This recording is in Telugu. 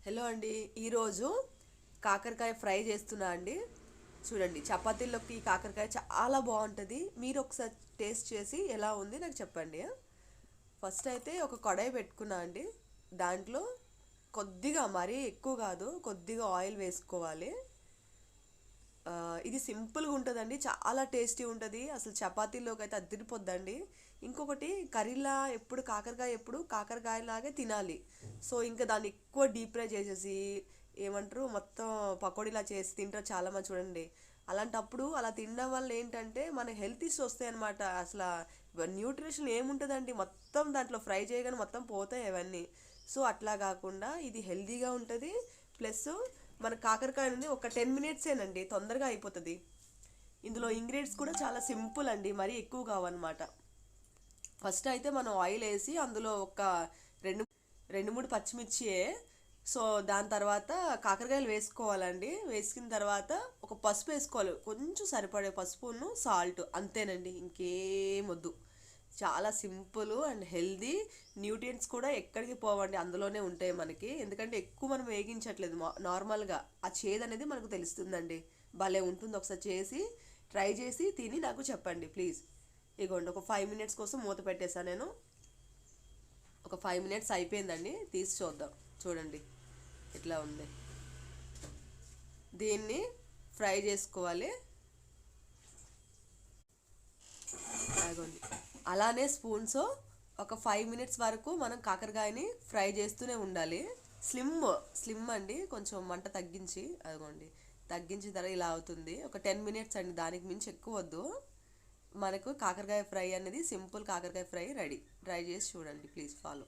హలో అండి, ఈరోజు కాకరకాయ ఫ్రై చేస్తున్నా అండి. చూడండి, చపాతీల్లోకి ఈ కాకరకాయ చాలా బాగుంటుంది. మీరు ఒకసారి టేస్ట్ చేసి ఎలా ఉంది నాకు చెప్పండి. ఫస్ట్ అయితే ఒక కడాయి పెట్టుకున్నా అండి. దాంట్లో కొద్దిగా, మరీ ఎక్కువ కాదు, కొద్దిగా ఆయిల్ వేసుకోవాలి. ఇది సింపుల్గా ఉంటుందండి, చాలా టేస్టీ ఉంటుంది. అసలు చపాతీలోకి అయితే అదిరిపోద్దండి. ఇంకొకటి, కర్రీలా ఎప్పుడు కాకరకాయ ఎప్పుడు కాకరకాయలాగే తినాలి. సో ఇంకా దాన్ని ఎక్కువ డీప్ ఫ్రై చేసేసి ఏమంటారు మొత్తం పకోడీలా చేసి తింటారు చాలామంది చూడండి. అలాంటప్పుడు అలా తినడం వల్ల ఏంటంటే మన హెల్త్ ఇష్యూస్ వస్తాయి అనమాట. అసలు న్యూట్రిషన్ ఏముంటుందండి, మొత్తం దాంట్లో ఫ్రై చేయగానే మొత్తం పోతాయి అవన్నీ. సో అట్లా కాకుండా ఇది హెల్తీగా ఉంటుంది. ప్లస్ మన కాకరకాయ నుండి ఒక 10 మినిట్సేనండి, తొందరగా అయిపోతుంది. ఇందులో ఇంగ్రీడియంట్స్ కూడా చాలా సింపుల్ అండి, మరీ ఎక్కువ కావన్నమాట. ఫస్ట్ అయితే మనం ఆయిల్ వేసి అందులో ఒక రెండు రెండు మూడు పచ్చిమిర్చి. సో దాని తర్వాత కాకరకాయలు వేసుకోవాలండి. వేసుకున్న తర్వాత ఒక పసుపు వేసుకోవాలి, కొంచెం సరిపడే పసుపును సాల్ట్, అంతేనండి, ఇంకేం వద్దు. చాలా సింపుల్ అండ్ హెల్దీ. న్యూట్రియంట్స్ కూడా ఎక్కడికి పోవండి, అందులోనే ఉంటాయి మనకి. ఎందుకంటే ఎక్కువ మనం వేగించట్లేదు, నార్మల్గా ఆ చేదు అనేది మనకు తెలుస్తుందండి. భలే ఉంటుంది. ఒకసారి చేసి ట్రై చేసి తిని నాకు చెప్పండి ప్లీజ్. ఇగోండి, ఒక 5 మినిట్స్ కోసం మూత పెట్టేశాను నేను. ఒక 5 మినిట్స్ అయిపోయిందండి, తీసి చూద్దాం. చూడండి ఇట్లా ఉంది. దీన్ని ఫ్రై చేసుకోవాలి. ఆగండి, అలానే స్పూన్స్ ఒక 5 మినిట్స్ వరకు మనం కాకరకాయని ఫ్రై చేస్తూనే ఉండాలి. స్లిమ్ స్లిమ్ అండి, కొంచెం మంట తగ్గించి. అదిగోండి, తగ్గించిన తర్వాత ఇలా అవుతుంది. ఒక 10 మినిట్స్ అండి, దానికి మించి ఎక్కువ వద్దు. మనకు కాకరకాయ ఫ్రై అనేది సింపుల్ కాకరకాయ ఫ్రై రెడీ. ట్రై చేసి చూడండి ప్లీజ్, ఫాలో.